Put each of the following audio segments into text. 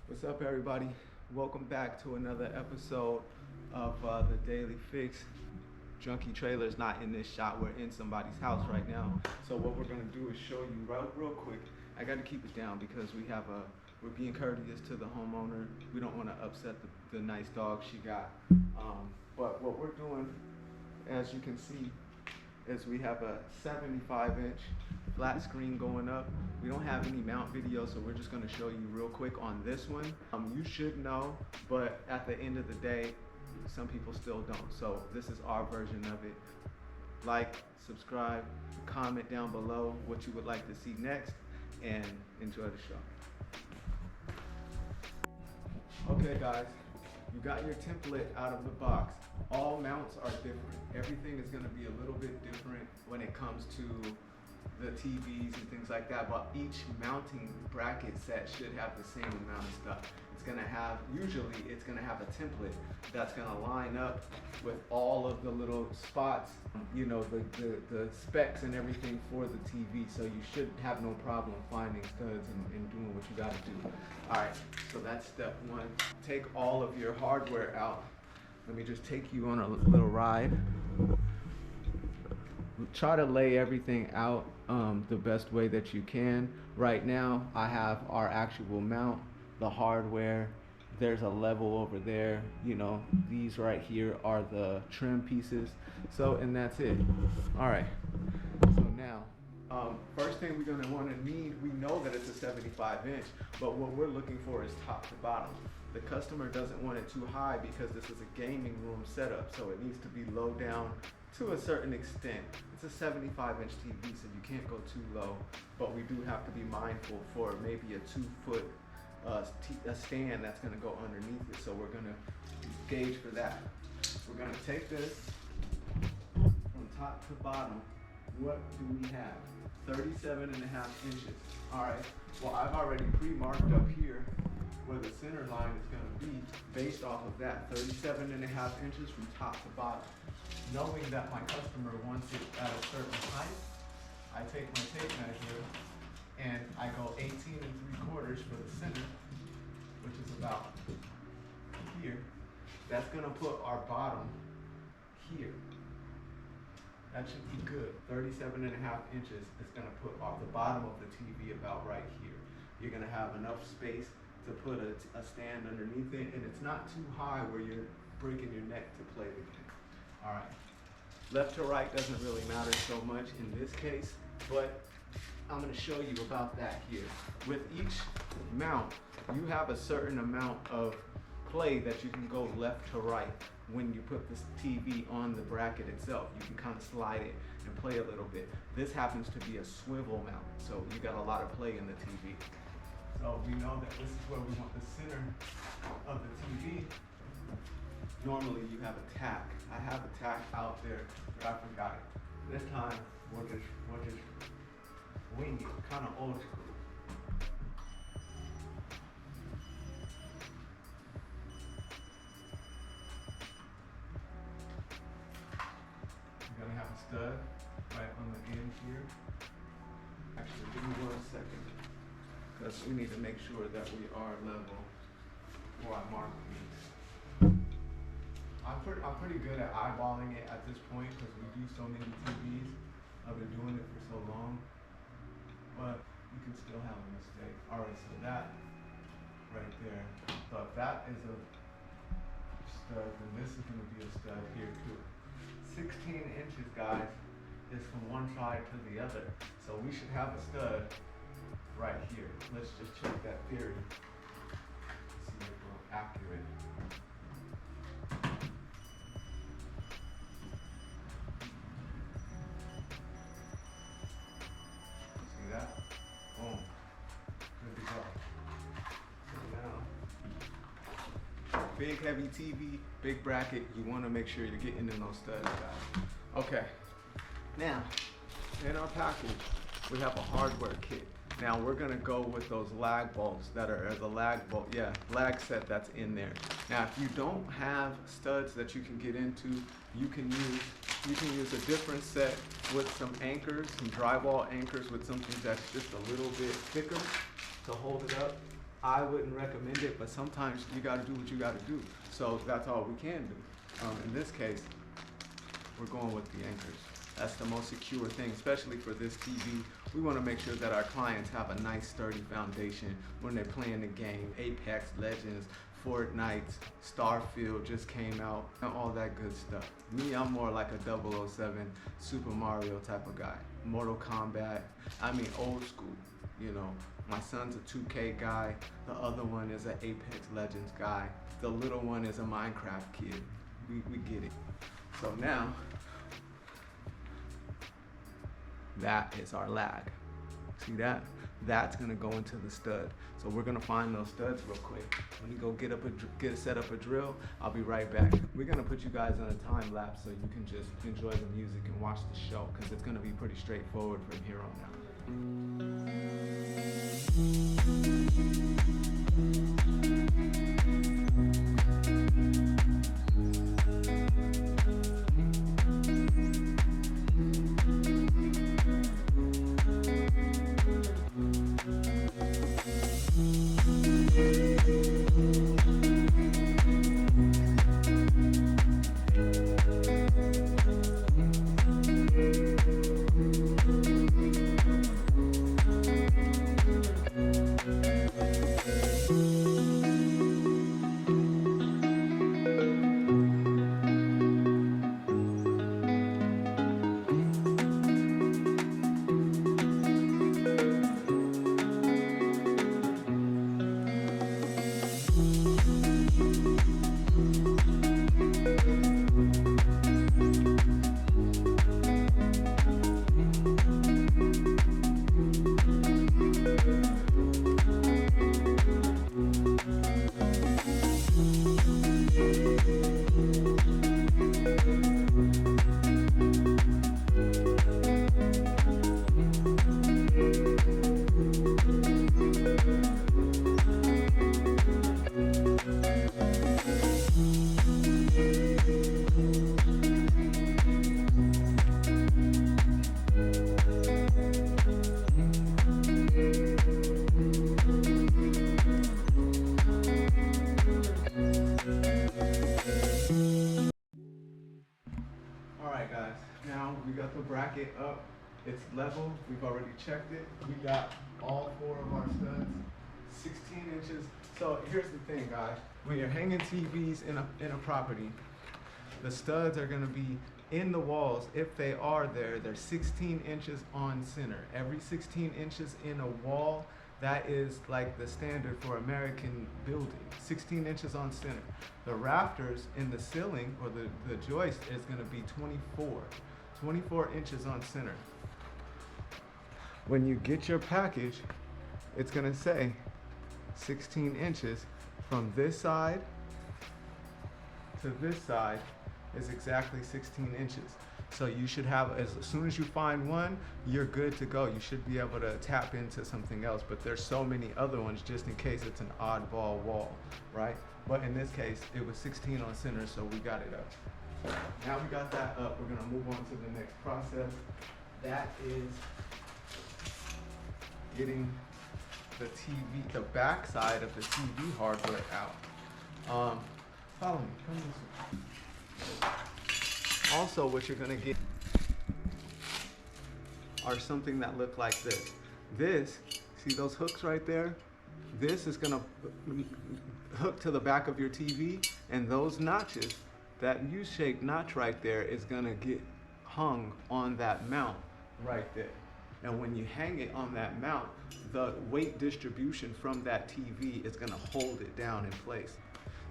What's up, everybody? Welcome back to another episode of the Daily Fix. Junkie Trailer's not in this shot. We're in somebody's house right now. So what we're gonna do is show you real quick. I got to keep it down because we're being courteous to the homeowner. We don't want to upset the nice dog she got. But what we're doing, as you can see, is we have a 75-inch flat screen going up. We don't have any mount video, so we're just going to show you real quick on this one. You should know, but at the end of the day, some people still don't. So this is our version of it. Like, subscribe, comment down below what you would like to see next, and enjoy the show. Okay, guys, you got your template out of the box. All mounts are different. Everything is going to be a little bit different when it comes to the TVs and things like that, but each mounting bracket set should have the same amount of stuff. It's going to have, usually it's going to have a template that's going to line up with all of the little spots, you know, the specs and everything for the TV, so you should have no problem finding studs and doing what you got to do. Alright, so that's step one. Take all of your hardware out. Let me just take you on a little ride. Try to lay everything out the best way that you can. Right now, I have our actual mount, the hardware. There's a level over there. You know, these right here are the trim pieces. So, and that's it. All right. So now, first thing we're gonna want to need, we know that it's a 75-inch, but what we're looking for is top to bottom. The customer doesn't want it too high because this is a gaming room setup, so it needs to be low down to a certain extent. It's a 75-inch TV, so you can't go too low, but we do have to be mindful for maybe a 2-foot a stand that's going to go underneath it, so we're going to gauge for that. We're going to take this from top to bottom. What do we have? 37.5 inches. All right, well, I've already pre-marked up here where the center line is going to be based off of that 37.5 inches from top to bottom. Knowing that my customer wants it at a certain height, I take my tape measure and I go 18 3/4 for the center, which is about here. That's going to put our bottom here. That should be good. 37.5 inches is going to put off the bottom of the TV about right here. You're going to have enough space to put a stand underneath it, and it's not too high where you're breaking your neck to play the game. All right. Left to right doesn't really matter so much in this case, but I'm going to show you about that here. With each mount, you have a certain amount of play that you can go left to right when you put this TV on the bracket itself. You can kind of slide it and play a little bit. This happens to be a swivel mount, so you got a lot of play in the TV. So we know that this is where we want the center of the TV. Normally you have a tack. I have a tack out there, but I forgot it. This time we'll just wing it, kind of old school. You're gonna have a stud right on the end here. Actually, give me 1 second, because we need to make sure that we are level before I mark these. I'm pretty good at eyeballing it at this point because we do so many TVs. I've been doing it for so long, but you can still have a mistake. All right, so that right there. So if that is a stud, then this is going to be a stud here too. 16 inches, guys, is from one side to the other. So we should have a stud right here. Let's just check that theory. See if we're accurate. See that? Boom. Good to go. So now, big heavy TV, big bracket, you want to make sure you're getting in those studs, guys. Okay. Now, in our package, we have a hardware kit. Now we're gonna go with those lag bolts that are the lag set that's in there. Now, if you don't have studs that you can get into, you can use a different set with some anchors, some drywall anchors with something that's just a little bit thicker to hold it up. I wouldn't recommend it, but sometimes you gotta do what you gotta do. So that's all we can do. In this case, we're going with the anchors. That's the most secure thing, especially for this TV. We want to make sure that our clients have a nice sturdy foundation when they're playing the game. Apex Legends, Fortnite, Starfield just came out, and all that good stuff. Me, I'm more like a 007 Super Mario type of guy. Mortal Kombat, I mean old school, you know. My son's a 2K guy, the other one is an Apex Legends guy, the little one is a Minecraft kid. We get it. So now, that is our lag. See that? That's gonna go into the stud. So we're gonna find those studs real quick. Let me go set up a drill. I'll be right back. We're gonna put you guys on a time lapse so you can just enjoy the music and watch the show, because it's gonna be pretty straightforward from here on out. Alright guys, now we got the bracket up. It's level. We've already checked it. We got all 4 of our studs, 16 inches. So here's the thing, guys. When you're hanging TVs in a property, the studs are going to be in the walls. If they are there, they're 16 inches on center. Every 16 inches in a wall, that is like the standard for American building, 16 inches on center. The rafters in the ceiling, or the joist, is gonna be 24 inches on center. When you get your package, it's gonna say 16 inches from this side to this side is exactly 16 inches. So you should have, as soon as you find one, you're good to go. You should be able to tap into something else, but there's so many other ones just in case it's an oddball wall, right? But in this case, it was 16 on center, so we got it up. Now we got that up, we're gonna move on to the next process. That is getting the TV, the back side of the TV hardware out. Follow me, come this way. Also, what you're gonna get are something that look like this. This, see those hooks right there? This is gonna hook to the back of your TV, and those notches, that U-shaped notch right there is gonna get hung on that mount right there. And when you hang it on that mount, the weight distribution from that TV is gonna hold it down in place.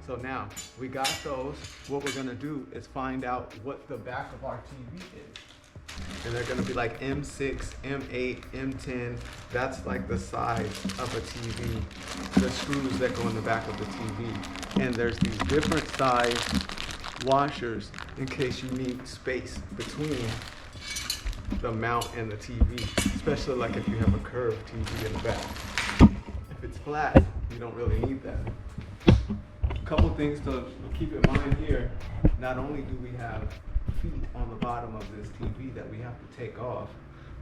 So now, we got those. What we're gonna do is find out what the back of our TV is. And they're gonna be like M6, M8, M10. That's like the size of a TV, the screws that go in the back of the TV. And there's these different size washers in case you need space between the mount and the TV, especially like if you have a curved TV in the back. If it's flat, you don't really need that. Couple things to keep in mind here. Not only do we have feet on the bottom of this TV that we have to take off,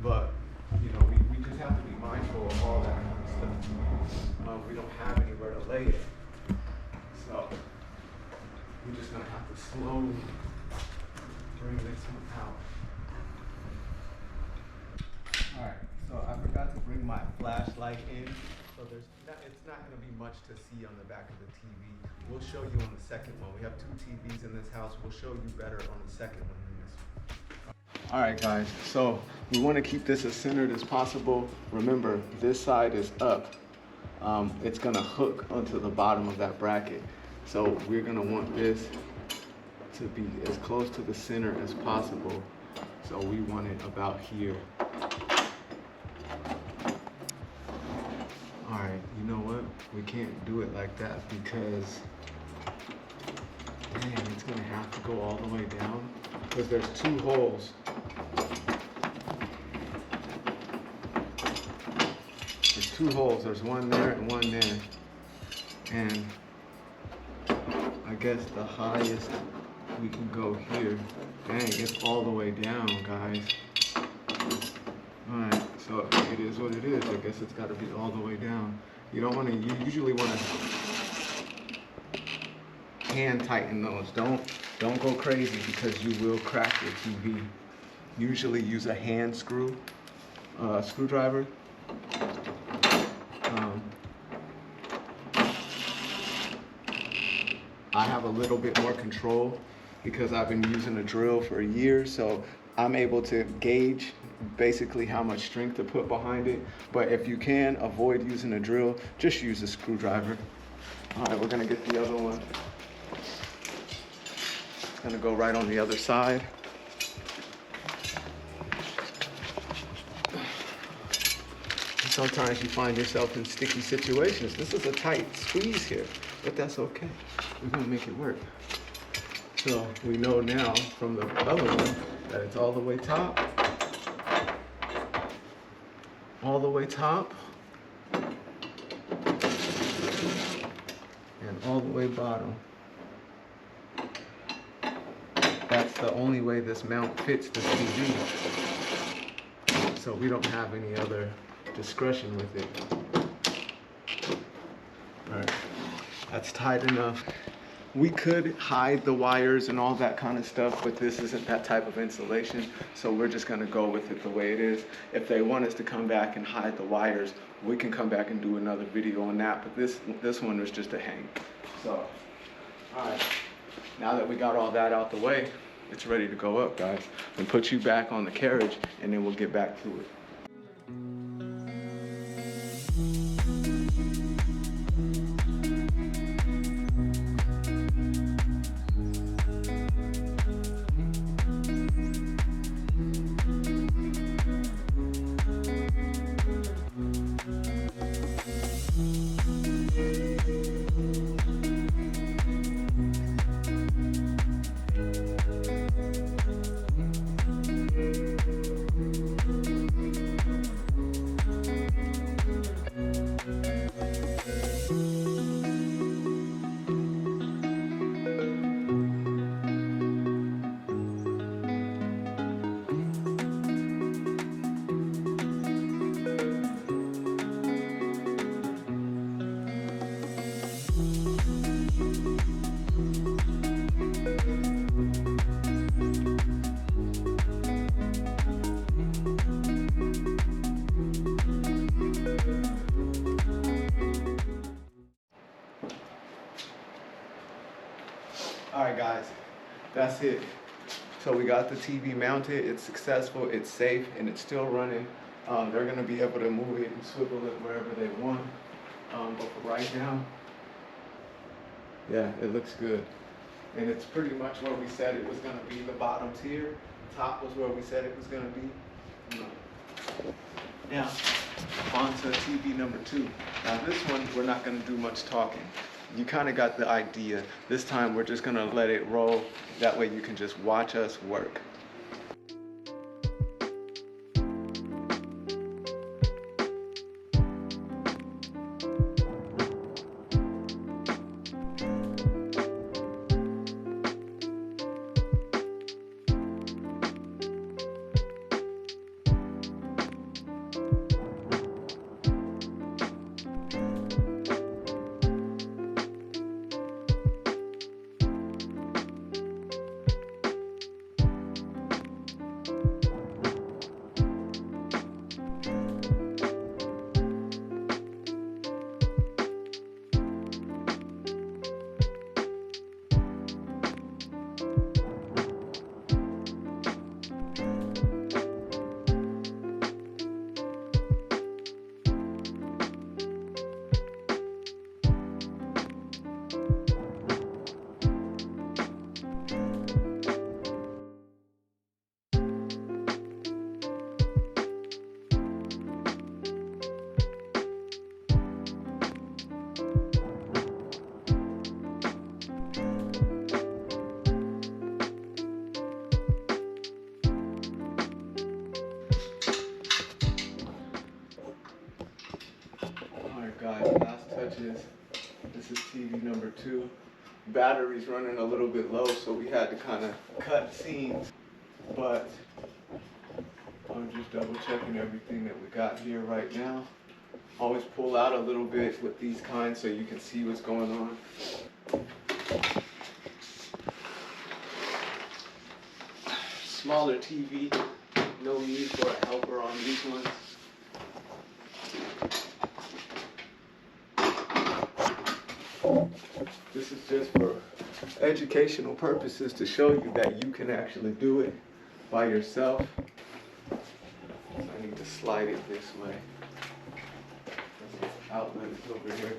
but you know, we just have to be mindful of all that kind of stuff. We don't have anywhere to lay it. So we're just gonna have to slowly bring this one out. Alright, so I forgot to bring my flashlight in. So it's not gonna be much to see on the back of the TV. We'll show you on the second one. We have 2 TVs in this house. We'll show you better on the second one than this one. Alright guys, so we want to keep this as centered as possible. Remember, this side is up. It's gonna hook onto the bottom of that bracket. So we're gonna want this to be as close to the center as possible. So we want it about here. All right, you know what? We can't do it like that because, man, it's gonna have to go all the way down because there's 2 holes. There's 2 holes. There's one there and one there. And I guess the highest we can go here. Dang, it's all the way down, guys. Alright, so it is what it is. I guess it's got to be all the way down. You don't want to, you usually want to hand tighten those. Don't go crazy because you will crack your TV. Usually use a hand screwdriver. I have a little bit more control because I've been using a drill for years, so I'm able to gauge basically how much strength to put behind it. But if you can avoid using a drill, just use a screwdriver. All right, we're gonna get the other one. It's gonna go right on the other side. And sometimes you find yourself in sticky situations. This is a tight squeeze here, but that's okay. We're gonna make it work. So we know now from the other one that it's all the way top, all the way top, and all the way bottom. That's the only way this mount fits the TV. So we don't have any other discretion with it. All right, that's tight enough. We could hide the wires and all that kind of stuff, but this isn't that type of installation, so we're just gonna go with it the way it is. If they want us to come back and hide the wires, we can come back and do another video on that, but this one was just a hang. So, all right, now that we got all that out the way, it's ready to go up, guys. And put you back on the carriage, and then we'll get back to it. All right, guys, that's it. So we got the TV mounted, it's successful, it's safe, and it's still running. They're gonna be able to move it and swivel it wherever they want. But for right now, yeah, it looks good. And it's pretty much where we said it was gonna be, the bottom tier. The top was where we said it was gonna be. Now, on to TV number 2. Now this one, we're not gonna do much talking. You kind of got the idea. This time we're just gonna let it roll. That way you can just watch us work. inches. This is TV number 2. Battery's running a little bit low, so we had to kind of cut scenes. But I'm just double checking everything that we got here right now. Always pull out a little bit with these kinds so you can see what's going on. Smaller TV, no need for a helper on these ones. This is just for educational purposes to show you that you can actually do it by yourself. I need to slide it this way. Outlet is over here.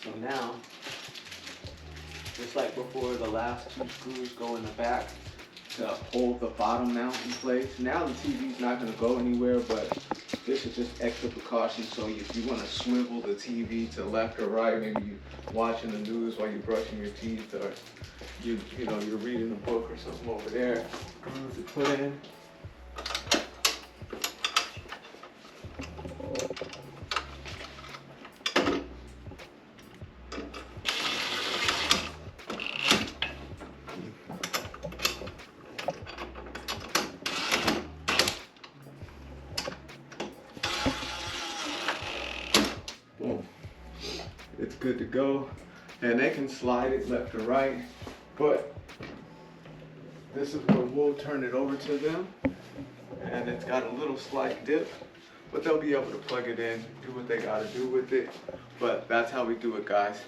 So now, just like before, the last 2 screws go in the back to hold the bottom mount in place. Now the TV's not going to go anywhere, but this is just extra precaution. So if you want to swivel the TV to left or right, maybe you're watching the news while you're brushing your teeth, or you're reading a book or something over there, screws to put in. Boom. It's good to go. And they can slide it left or right, but this is where we'll turn it over to them. And it's got a little slight dip, but they'll be able to plug it in, do what they gotta do with it. But that's how we do it, guys.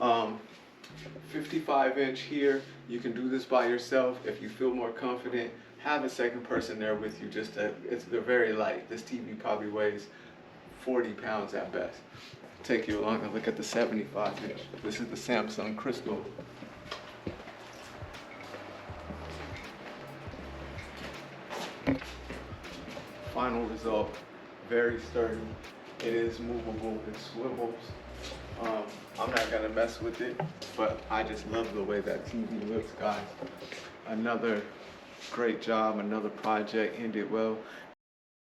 55-inch here. You can do this by yourself. If you feel more confident, have a second person there with you. They're very light. This TV probably weighs 40 pounds at best. Take you along and look at the 75-inch. This is the Samsung Crystal. Final result, very sturdy. It is movable, it swivels. I'm not gonna mess with it, but I just love the way that TV looks, guys. Another great job, another project ended well.